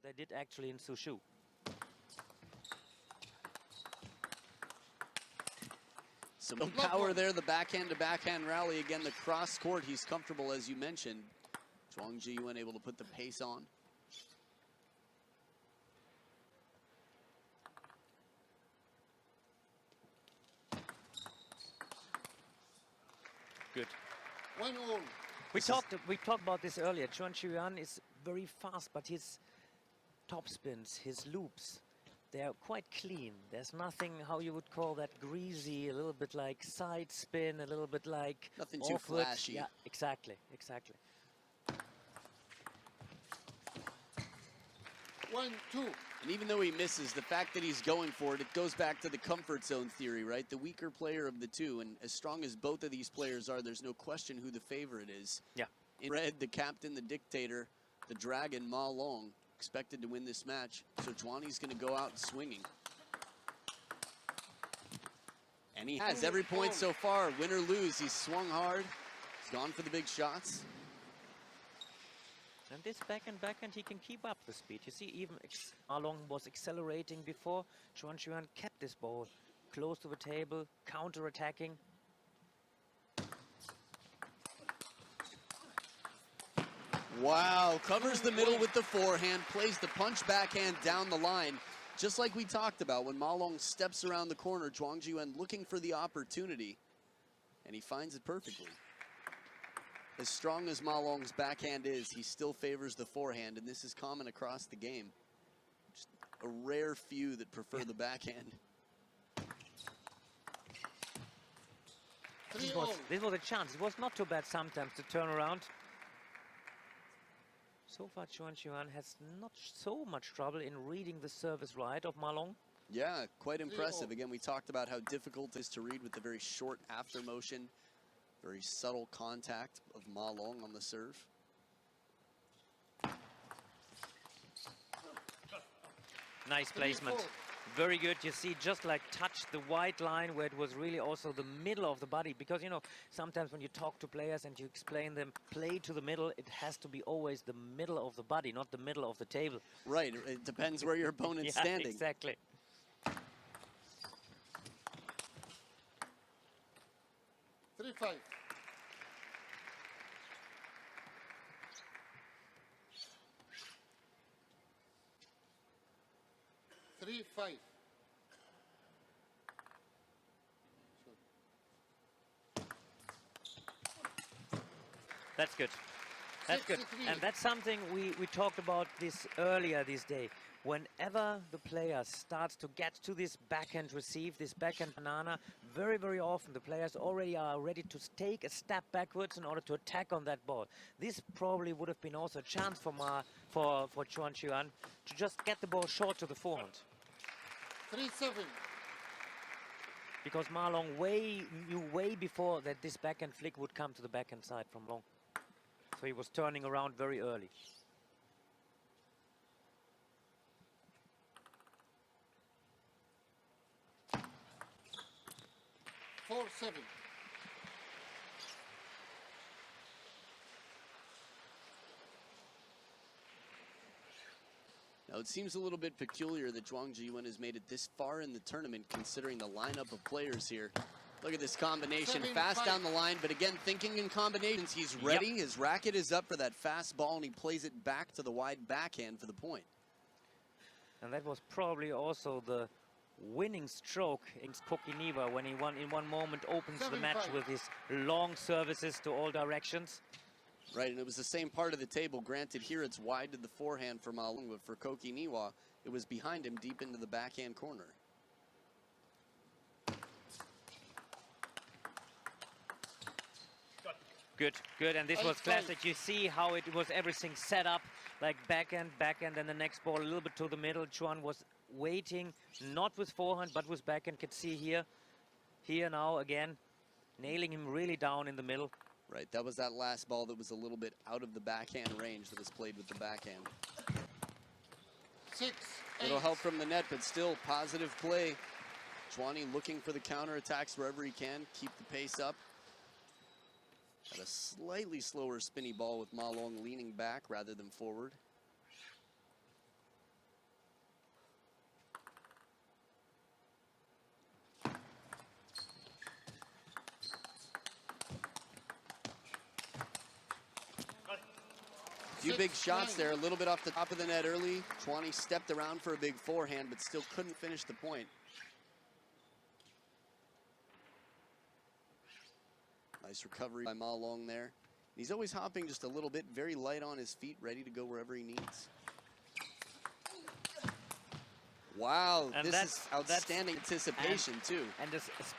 what they did actually in Sushu. Some power there, the backhand to backhand rally. Again, the cross court, he's comfortable, as you mentioned. CHUANG Chih-Yuan able to put the pace on. Good. 1-1. We talked about this earlier. CHUANG Chih-Yuan is very fast, but his top spins, his loops, they are quite clean. There's nothing, how you would call that, greasy, a little bit like side spin, a little bit like nothing too flashy. Yeah, exactly, exactly. 1-2. And even though he misses, the fact that he's going for it, it goes back to the comfort zone theory, right? The weaker player of the two, and as strong as both of these players are, there's no question who the favorite is. Yeah. In red, the captain, the dictator, the dragon, Ma Long, expected to win this match. So Juani's going to go out swinging. And he has every point so far. Win or lose, he's swung hard. He's gone for the big shots. And this backhand, he can keep up the speed. You see, even Ma Long was accelerating before. CHUANG Chih-Yuan kept this ball close to the table, counter-attacking. Wow, covers the middle with the forehand, plays the punch backhand down the line. Just like we talked about, when Ma Long steps around the corner, CHUANG Chih-Yuan looking for the opportunity, and he finds it perfectly. As strong as Ma Long's backhand is, he still favors the forehand, and this is common across the game. Just a rare few that prefer the backhand. This was a chance. It was not too bad sometimes to turn around. So far, CHUANG Chih-Yuan has not so much trouble in reading the service right of Ma Long. Yeah, quite impressive. Again, we talked about how difficult it is to read with the very short after motion. Very subtle contact of Ma Long on the serve. Nice placement. Very good. You see, just like touched the white line where it was really also the middle of the body. Because, you know, sometimes when you talk to players and you explain them, play to the middle, it has to be always the middle of the body, not the middle of the table. Right. It depends where your opponent's yeah, standing. Exactly. 3-5. That's good. That's good. And that's something we talked about this earlier this day. Whenever the player starts to get to this backhand receive, this backhand banana, very, very often the players already are ready to take a step backwards in order to attack on that ball. This probably would have been also a chance for CHUANG Chih-Yuan to just get the ball short to the forehand. 3-7. Because Ma Long knew way before that this backhand flick would come to the backhand side from Long. So he was turning around very early. Now, it seems a little bit peculiar that CHUANG Chih-Yuan has made it this far in the tournament, considering the lineup of players here. Look at this combination, fast down the line, but again, thinking in combinations, he's ready. Yep. His racket is up for that fast ball, and he plays it back to the wide backhand for the point. And that was probably also the winning stroke in Kokiniwa when he in one moment opens the match with his long services to all directions. Right, and it was the same part of the table. Granted, here it's wide to the forehand for Ma Long, but for Kokiniwa, it was behind him deep into the backhand corner. Good, good, and this was classic. You see how it was everything set up, like backhand, and the next ball a little bit to the middle. CHUANG was waiting, not with forehand, but with backhand. Could see here now again, nailing him really down in the middle. Right, that was that last ball that was a little bit out of the backhand range that was played with the backhand. 6-8. Little help from the net, but still positive play. CHUANG looking for the counterattacks wherever he can, keep the pace up. Got a slightly slower spinny ball with Ma Long leaning back rather than forward. Few big shots 6-9. there, a little bit off the top of the net early. CHUANG stepped around for a big forehand, but still couldn't finish the point. Nice recovery by Ma Long there. He's always hopping just a little bit, very light on his feet, ready to go wherever he needs. Wow, And this is outstanding anticipation too. And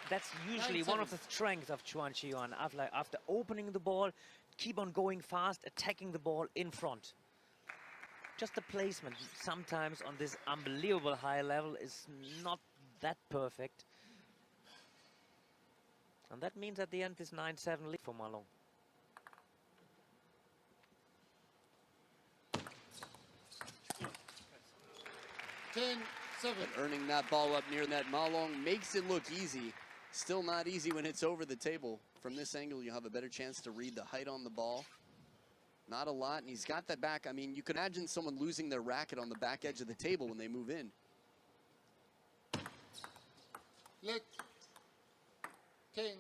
that's usually one of the strengths of Chih-Yuan. After opening the ball, keep on going fast, attacking the ball in front. Just the placement sometimes on this unbelievable high level is not that perfect. And that means at the end this 9-7 lead for Ma Long. Ten-7. Earning that ball up near net. Ma Long makes it look easy. Still not easy when it's over the table. From this angle, you'll have a better chance to read the height on the ball. Not a lot, and he's got that back. I mean, you can imagine someone losing their racket on the back edge of the table when they move in. Let 10-7.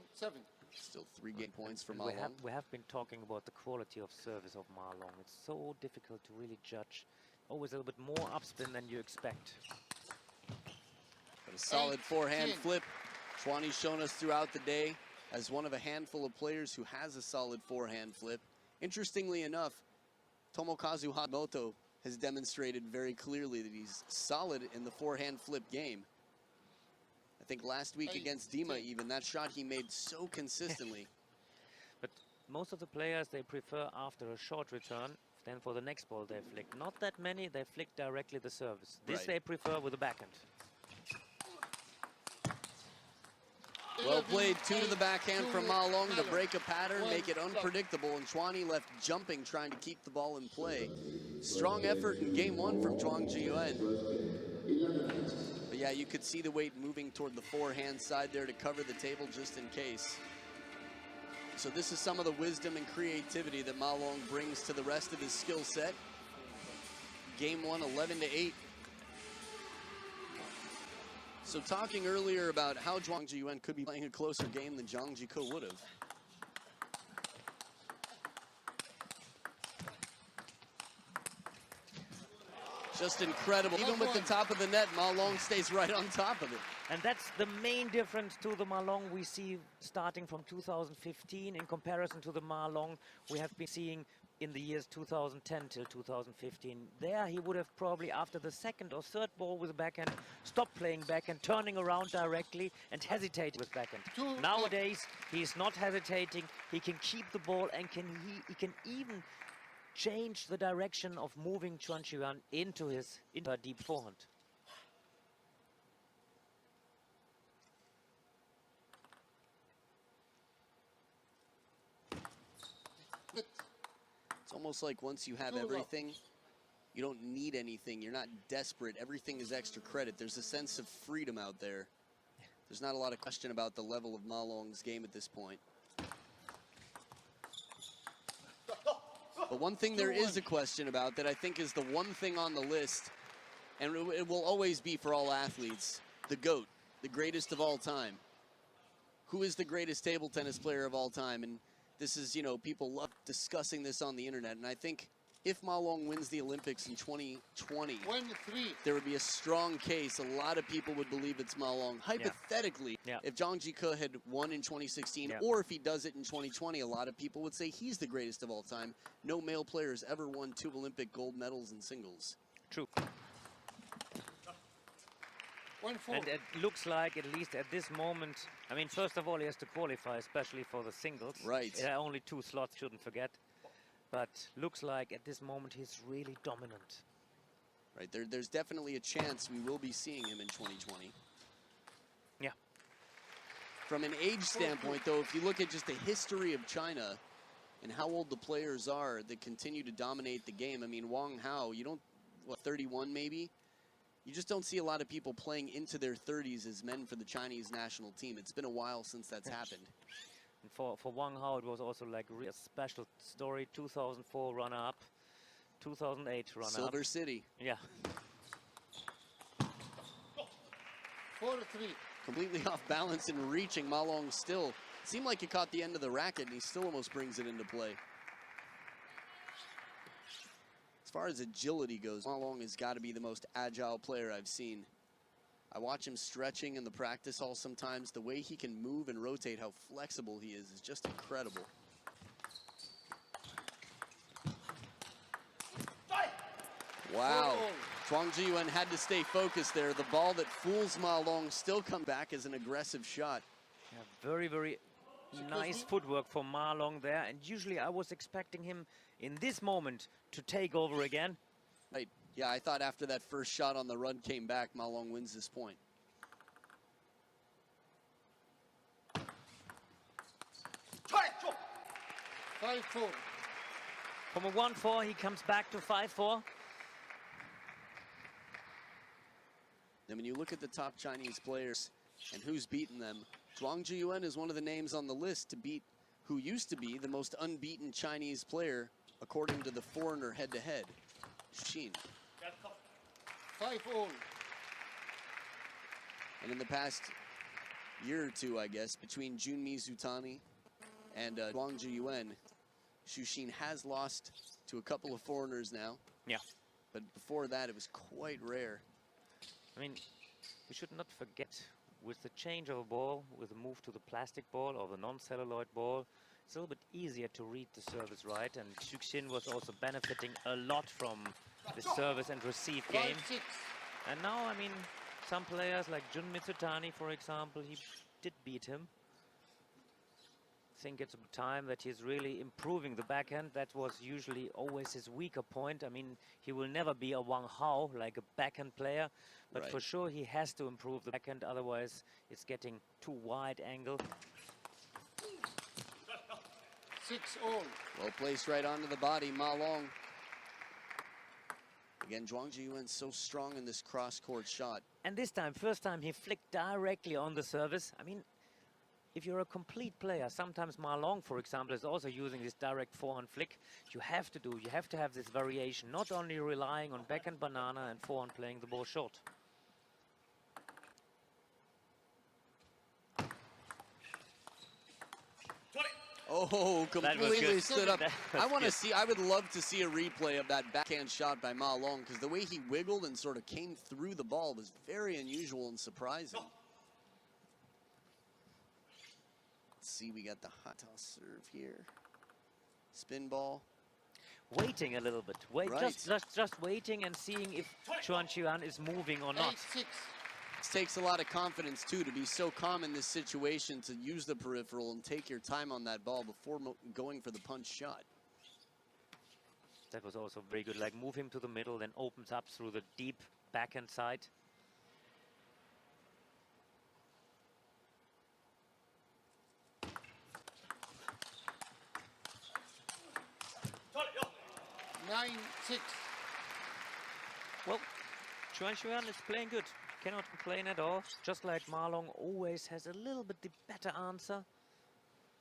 Still 3 game points for Ma Long. We have been talking about the quality of service of Ma Long. It's so difficult to really judge. Always a little bit more upspin than you expect. But a solid forehand 10. flip. CHUANG's shown us throughout the day as one of a handful of players who has a solid forehand flip. Interestingly enough, Tomokazu Hashimoto has demonstrated very clearly that he's solid in the forehand flip game. I think last week against Dima even, that shot he made so consistently. But most of the players, they prefer after a short return, then for the next ball they flick. Not that many, they flick directly the service. This they prefer with the backhand. Well played, 2 to the backhand from Ma Long to break a pattern, make it unpredictable, and CHUANG left jumping, trying to keep the ball in play. Strong effort in game 1 from Chih-Yuan. But yeah, you could see the weight moving toward the forehand side there to cover the table just in case. So this is some of the wisdom and creativity that Ma Long brings to the rest of his skill set. Game 1, 11-8. So talking earlier about how Chih-Yuan could be playing a closer game than Zhang Jike would have. Just incredible. Even with the top of the net, Ma Long stays right on top of it. And that's the main difference to the Ma Long we see starting from 2015 in comparison to the Ma Long we have been seeing in the years 2010 till 2015. There he would have probably, after the second or third ball with the backhand, stopped playing backhand, turning around directly and hesitating with backhand. Nowadays, he's not hesitating. He can keep the ball and he can even change the direction of moving Chih-Yuan into a deep forehand. It's almost like once you have everything, you don't need anything. You're not desperate. Everything is extra credit. There's a sense of freedom out there. There's not a lot of question about the level of Ma Long's game at this point. But one thing there is a question about that I think is the one thing on the list, and it will always be for all athletes, the GOAT, the greatest of all time. Who is the greatest table tennis player of all time? And this is, you know, people love discussing this on the internet. And I think if Ma Long wins the Olympics in 2020, there would be a strong case. A lot of people would believe it's Ma Long. Hypothetically, if Zhang Jike had won in 2016, or if he does it in 2020, a lot of people would say he's the greatest of all time. No male player has ever won 2 Olympic gold medals in singles. True. And it looks like, at least at this moment, I mean, first of all, he has to qualify, especially for the singles. Right. There are only 2 slots, shouldn't forget. But looks like at this moment he's really dominant. Right, there's definitely a chance we will be seeing him in 2020. Yeah. From an age standpoint, though, if you look at just the history of China and how old the players are that continue to dominate the game, I mean, Wang Hao, you don't, what, 31 maybe? You just don't see a lot of people playing into their 30s as men for the Chinese national team. It's been a while since that's happened. And for Wang Hao, it was also like a special story. 2004 runner-up, 2008 runner-up. Silver City. Yeah. 4-3. Completely off balance and reaching. Ma Long still seemed like he caught the end of the racket, and he still almost brings it into play. As far as agility goes, Ma Long has got to be the most agile player I've seen. I watch him stretching in the practice hall sometimes. The way he can move and rotate, how flexible he is just incredible. Wow. CHUANG Chih-Yuan had to stay focused there. The ball that fools Ma Long still come back as an aggressive shot. Yeah, very, very nice footwork for Ma Long there. And usually I was expecting him in this moment to take over again. Right. Yeah, I thought after that first shot on the run came back, Ma Long wins this point. Five, four. From a 1-4, he comes back to 5-4. And when you look at the top Chinese players and who's beaten them, CHUANG Chih-Yuan is one of the names on the list to beat who used to be the most unbeaten Chinese player according to the foreigner head-to-head, Xin. 5-all. And in the past year or two, I guess, between Junmi Zutani and CHUANG Chih-Yuan, Xu Xin has lost to a couple of foreigners now. Yeah. But before that, it was quite rare. I mean, we should not forget, with the change of a ball, with the move to the plastic ball or the non-celluloid ball, it's a little bit easier to read the service right. And Xu Xin was also benefiting a lot from the service and receive game. 5-6. And now, I mean, some players like Junmi Zutani, for example, he did beat him. I think it's time that he's really improving the backhand. That was usually always his weaker point. I mean, he will never be a Wang Hao, like a backhand player, but Right. for sure he has to improve the backhand, otherwise it's getting too wide angle. 6-all. Well placed right onto the body, Ma Long. Again, CHUANG Chih-Yuan so strong in this cross-court shot. And this time, first time, he flicked directly on the service. I mean, if you're a complete player, sometimes Ma Long, for example, is also using this direct forehand flick. You have to have this variation, not only relying on backhand banana and forehand playing the ball short. Oh, completely good. stood up. That was I want to good. see, I would love to see a replay of that backhand shot by Ma Long, because the way he wiggled and sort of came through the ball was very unusual and surprising. Let's see, we got the hot toss serve here. Spin ball. Waiting a little bit, Right. just waiting and seeing if CHUANG Chih-Yuan is moving or not. 8-6. It takes a lot of confidence, too, to be so calm in this situation, to use the peripheral and take your time on that ball before going for the punch shot. That was also very good, like move him to the middle, then opens up through the deep backhand side. Nine, 6. Well, CHUANG Chih-Yuan is playing good. Cannot complain at all. Just like Ma Long always has a little bit the better answer,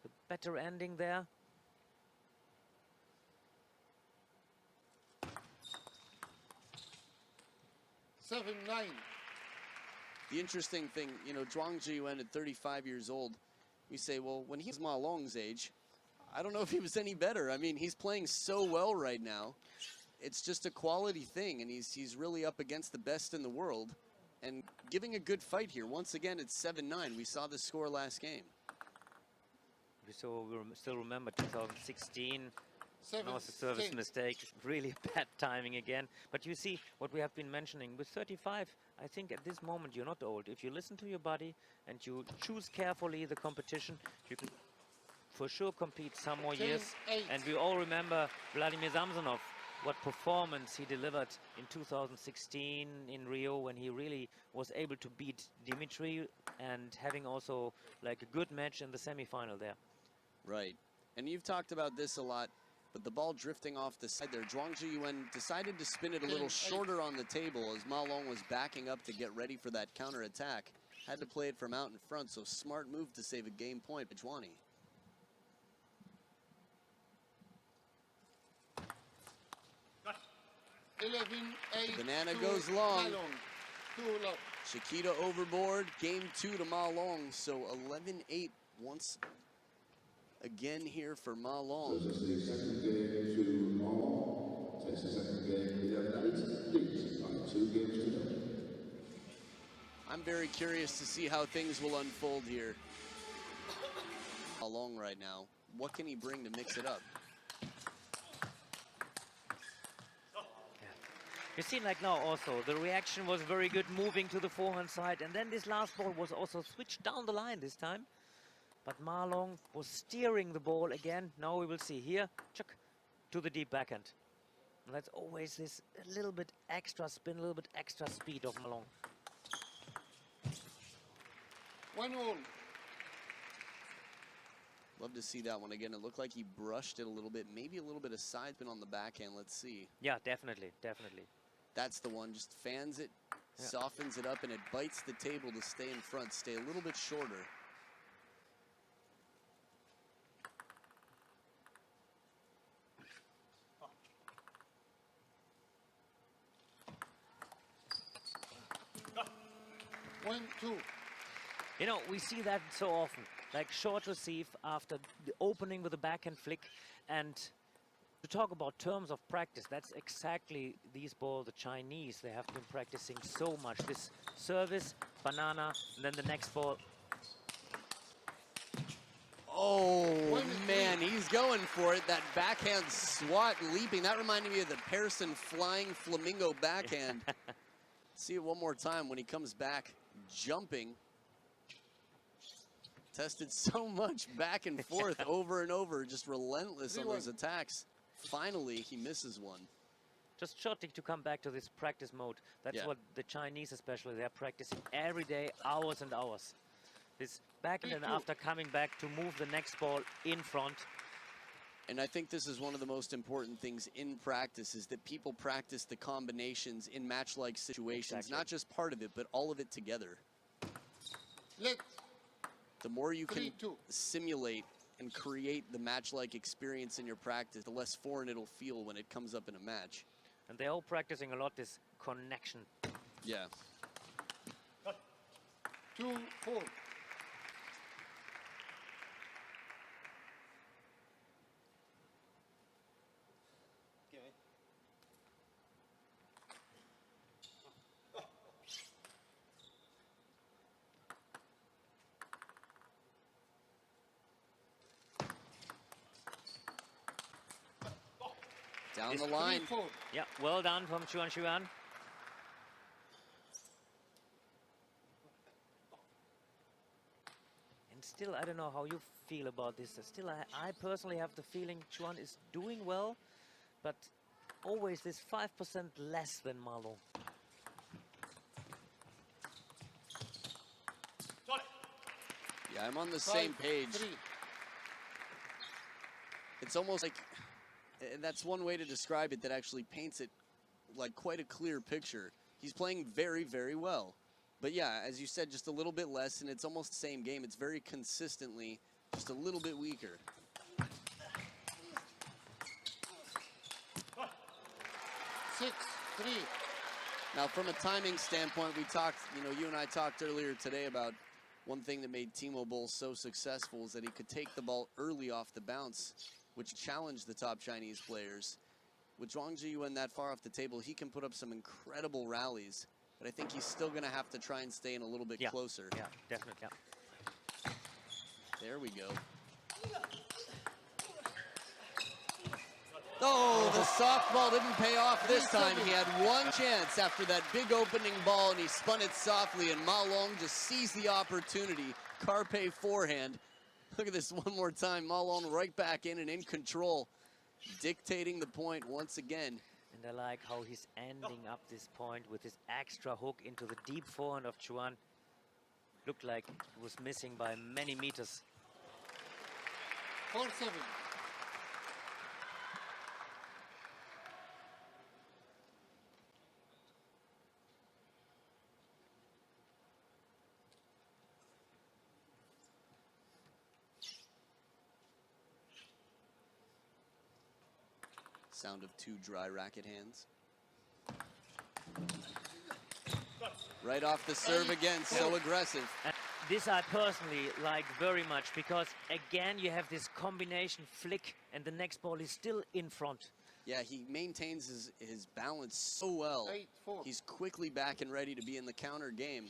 the better ending there. Seven, 9. The interesting thing, you know, CHUANG Chih-Yuan at 35 years old, we say, well, when he was Ma Long's age, I don't know if he was any better. I mean, he's playing so well right now. It's just a quality thing, and he's really up against the best in the world and giving a good fight here. Once again, it's 7-9. We saw the score last game. So we still remember 2016. Seven, That was a service 10. mistake, really bad timing again. But you see what we have been mentioning, with 35, I think at this moment you're not old. If you listen to your body and you choose carefully the competition, you can for sure compete some more 10, years. 8. And we all remember Vladimir Samsonov, what performance he delivered in 2016 in Rio, when he really was able to beat Dimitri and having also like a good match in the semi-final there. Right. And you've talked about this a lot, but the ball drifting off the side there. CHUANG Chih-Yuan decided to spin it a little shorter on the table as Ma Long was backing up to get ready for that counterattack. Had to play it from out in front, so smart move to save a game point by Juani. Banana goes long. Two love. Chiquita overboard, game 2 to Ma Long, so 11-8 once again here for Ma Long. This is the second game to Ma Long. Takes the second game. I'm very curious to see how things will unfold here. How long right now? What can he bring to mix it up? You see, like now also, the reaction was very good, moving to the forehand side, and then this last ball was also switched down the line this time. But Ma Long was steering the ball again. Now we will see here, chuck, to the deep backhand. And that's always this a little bit extra spin, a little bit extra speed of Ma Long. 1-all. Love to see that one again. It looked like he brushed it a little bit, maybe a little bit of side spin on the backhand. Let's see. Yeah, definitely, definitely. That's the one. Just fans it, softens it up, and it bites the table to stay in front, stay a little bit shorter. One, two. You know, we see that so often, like short receive after the opening with a backhand flick. And to talk about terms of practice, that's exactly these balls, the Chinese, they have been practicing so much. This service, banana, and then the next ball. Oh, man, he's going for it. That backhand swat leaping. That reminded me of the Pearson flying flamingo backhand. See it one more time when he comes back jumping. Tested so much back and forth over and over, just relentless on those attacks. Finally, he misses one. Just shorting to come back to this practice mode. That's what the Chinese especially, they're practicing every day, hours and hours. This back and then after coming back to move the next ball in front. And I think this is one of the most important things in practice, is that people practice the combinations in match-like situations, Exactly. not just part of it, but all of it together. The more you can simulate and create the match-like experience in your practice, the less foreign it'll feel when it comes up in a match. And they're all practicing a lot this connection. Yeah. 2-4. Down the line. 3-4. Yeah, well done from Chih-Yuan. And still, I don't know how you feel about this. Still, I personally have the feeling Chih-Yuan is doing well, but always this 5% less than Ma Long. Yeah, I'm on the same page. 5-3. It's almost like, and that's one way to describe it that actually paints it like quite a clear picture. He's playing very, very well. But yeah, as you said, just a little bit less, and it's almost the same game. It's very consistently just a little bit weaker. 6-3. Now, from a timing standpoint, we talked, you and I talked earlier today about one thing that made Timo Boll so successful is that he could take the ball early off the bounce, which challenged the top Chinese players. With Zhuang Chih-Yuan that far off the table, he can put up some incredible rallies, but I think he's still going to have to try and stay in a little bit closer. Yeah, definitely. Yeah. There we go. Oh, the softball didn't pay off this time. He had one chance after that big opening ball, and he spun it softly, and Ma Long just seized the opportunity. Carpe forehand. Look at this one more time. Ma Long right back in and in control, dictating the point once again. And I like how he's ending up this point with his extra hook into the deep forehand of Chih-Yuan. Looked like it was missing by many meters. 4-7. Sound of two dry racket hands. Right off the serve again, so aggressive. And this I personally like very much because, again, you have this combination flick and the next ball is still in front. Yeah, he maintains his balance so well. 8-4. He's quickly back and ready to be in the counter game.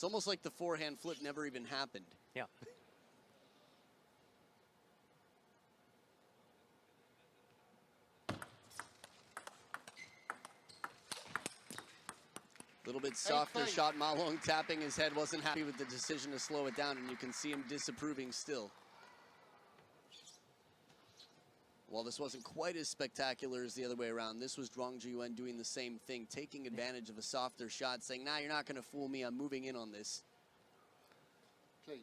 It's almost like the forehand flip never even happened. Yeah. A little bit softer shot. Ma Long tapping his head, wasn't happy with the decision to slow it down, and you can see him disapproving still. While this wasn't quite as spectacular as the other way around, this was Zhuang Chih-Yuan doing the same thing, taking advantage of a softer shot, saying, nah, you're not going to fool me, I'm moving in on this. Okay.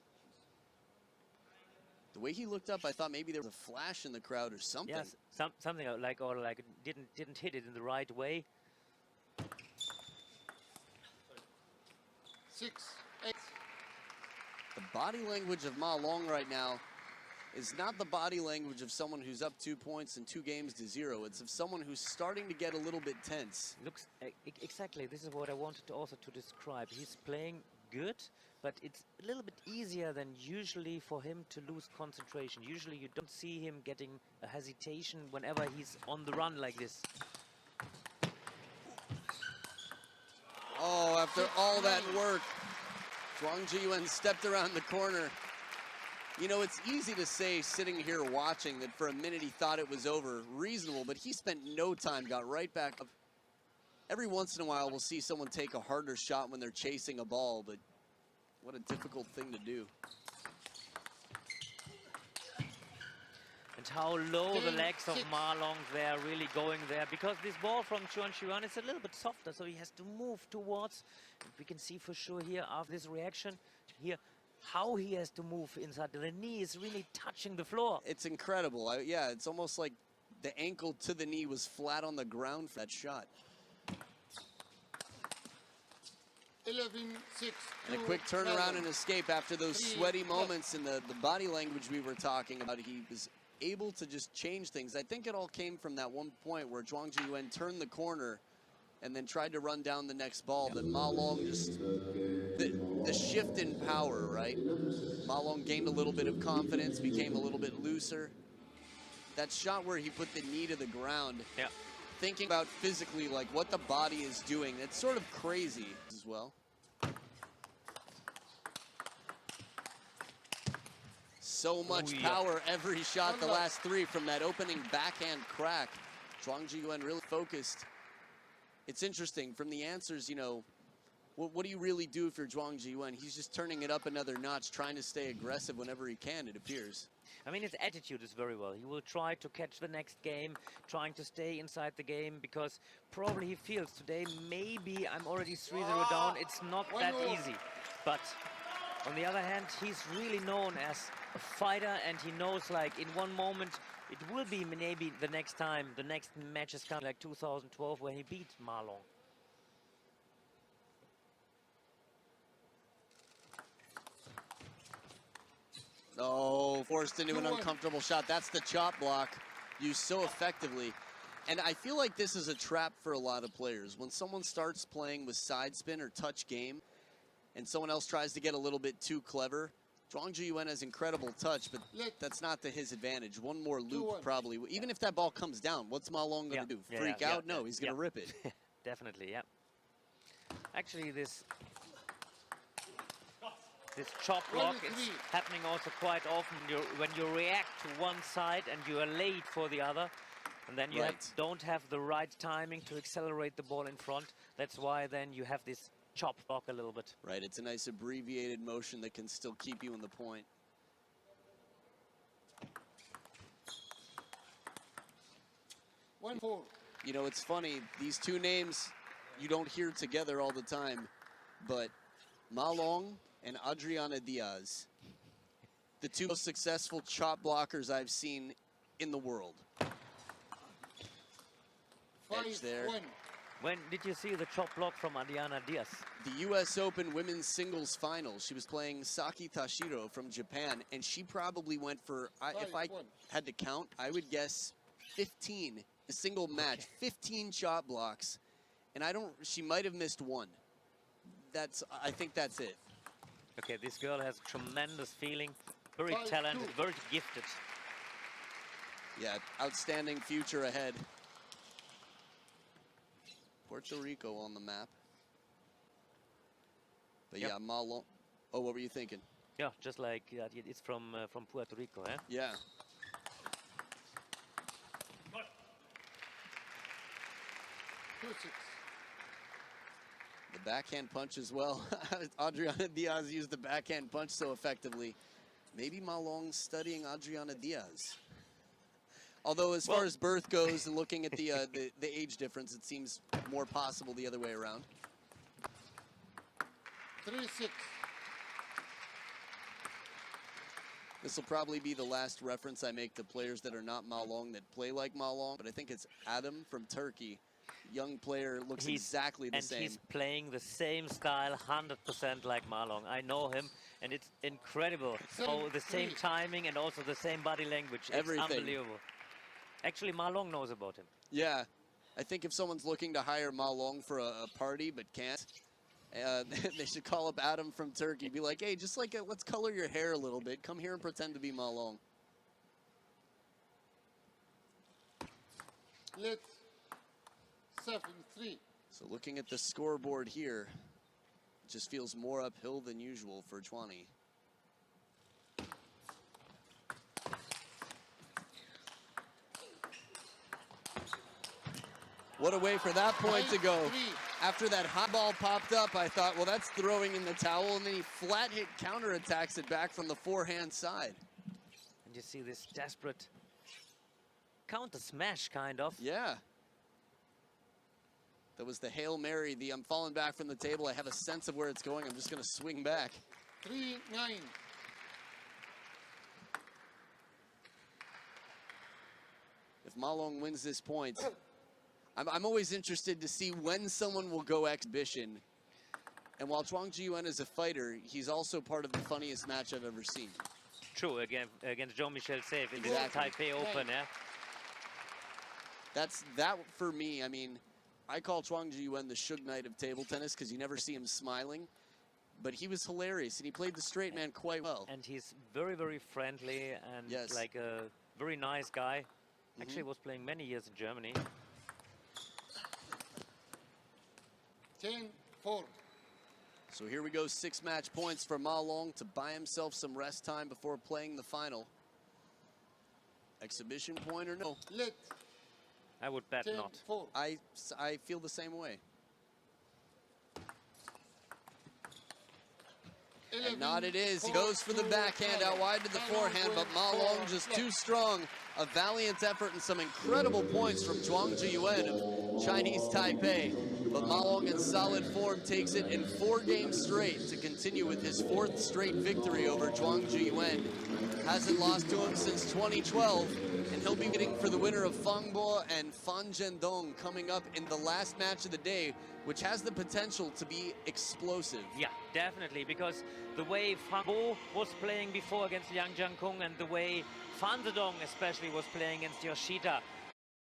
The way he looked up, I thought maybe there was a flash in the crowd or something. Yes, something like, or like it didn't hit it in the right way. 6, 8. The body language of Ma Long right now is not the body language of someone who's up 2 points and 2 games to 0. It's of someone who's starting to get a little bit tense. Looks exactly. This is what I wanted to also to describe. He's playing good, but it's a little bit easier than usually for him to lose concentration. Usually you don't see him getting a hesitation whenever he's on the run like this. Oh, after all that work, Zhuang Chih-Yuan stepped around the corner. You know, it's easy to say sitting here watching that for a minute he thought it was over. Reasonable, but he spent no time, got right back up. Every once in a while we'll see someone take a harder shot when they're chasing a ball, but what a difficult thing to do. And how low the legs of Ma Long there, really going there, because this ball from Chih-Yuan is a little bit softer, so he has to move towards. We can see for sure here after this reaction here how he has to move inside. The knee is really touching the floor. It's incredible. Yeah, it's almost like the ankle to the knee was flat on the ground for that shot. 11, 6, and a quick turnaround and escape after those sweaty moments and the body language we were talking about. He was able to just change things. I think it all came from that one point where Zhuang Chih-Yuan turned the corner and then tried to run down the next ball. That Ma Long just, the shift in power, right? Ma Long gained a little bit of confidence, became a little bit looser. That shot where he put the knee to the ground, thinking about physically like what the body is doing, it's sort of crazy as well. So much power every shot, the last 3 from that opening backhand crack. Zhuang Chih-Yuan really focused. It's interesting, from the answers, you know, what do you really do if you're Zhuang Chih-Yuan? He's just turning it up another notch, trying to stay aggressive whenever he can, it appears. I mean, his attitude is very well. He will try to catch the next game, trying to stay inside the game, because probably he feels today, maybe I'm already 3-0 down. It's not that easy. But on the other hand, he's really known as a fighter, and he knows, like, in one moment, it will be maybe the next time, the next match is coming, like 2012, where he beat Ma Long. Oh, forced into an uncomfortable shot. That's the chop block used so effectively. And I feel like this is a trap for a lot of players. When someone starts playing with side spin or touch game, and someone else tries to get a little bit too clever, Zhuang Chih-Yuan has incredible touch, but that's not to his advantage. One more loop probably. Even if that ball comes down, what's Ma Long going to do? Freak out? No, he's going to rip it. Definitely, yeah. Actually, this chop block is happening also quite often when you react to one side and you are late for the other, and then you don't have the right timing to accelerate the ball in front. That's why then you have this chop block a little bit. Right, it's a nice abbreviated motion that can still keep you in the point. You know, it's funny, these two names you don't hear together all the time, but Ma Long and Adriana Diaz, the two most successful chop blockers I've seen in the world. Edge there. When did you see the chop block from Adriana Diaz? The US Open Women's Singles Final. She was playing Saki Tashiro from Japan, and she probably went for, if I had to count, I would guess 15, a single match, 15 chop blocks, and she might have missed one. I think that's it. Okay, this girl has tremendous feeling, very talented, very gifted. Yeah, outstanding future ahead. Puerto Rico on the map. But Yep. yeah, Ma Long. Oh, what were you thinking? Yeah, just like that. It's from Puerto Rico, eh? Yeah. 2-6. The backhand punch as well. Adriana Diaz used the backhand punch so effectively. Maybe Ma Long studying Adriana Diaz. Although as far as birth goes and looking at the age difference, it seems more possible the other way around. 3-6. This will probably be the last reference I make to players that are not Ma Long that play like Ma Long, but I think it's Adam from Turkey. Young player, looks exactly the same. And he's playing the same style 100% like Ma Long. I know him, and it's incredible. Oh, the same timing and also the same body language. Everything. It's unbelievable. Actually, Ma Long knows about him. Yeah, I think if someone's looking to hire Ma Long for a party but can't, they should call up Adam from Turkey. Be like, hey, just like let's color your hair a little bit. Come here and pretend to be Ma Long. Let's 7-3. So looking at the scoreboard here, it just feels more uphill than usual for Chhuani. What a way for that point to go. After that high ball popped up, I thought, well, that's throwing in the towel, and then he flat hit counterattacks it back from the forehand side. And you see this desperate counter smash, kind of. Yeah. That was the Hail Mary, the I'm falling back from the table. I have a sense of where it's going. I'm just going to swing back. 3-9. If Ma Long wins this point, I'm always interested to see when someone will go exhibition. And while Chih-Yuan is a fighter, he's also part of the funniest match I've ever seen. True, against Jean-Michel Save in Exactly. the Taipei Open, yeah? That's that for me. I mean, I call Chih-Yuan the Suge Knight of table tennis because you never see him smiling. But he was hilarious, and he played the straight man quite well. And he's very, very friendly and Yes. like a very nice guy. Actually, was playing many years in Germany. 10-4. So here we go, 6 match points for Ma Long to buy himself some rest time before playing the final. Exhibition point or no? Let I would bet not. 10-4. I feel the same way. And not it is. He goes for the backhand out wide to the forehand, but Ma Long just too strong. A valiant effort and some incredible points from Chih-Yuan of Chinese Taipei. But Ma Long in solid form takes it in 4 games straight to continue with his 4th straight victory over Chih-Yuan. Hasn't lost to him since 2012, and he'll be waiting for the winner of Fang Bo and Fan Zhendong coming up in the last match of the day, which has the potential to be explosive. Yeah, definitely, because the way Fang Bo was playing before against Liang Jiankung and the way Fan Zhendong especially was playing against Yoshida,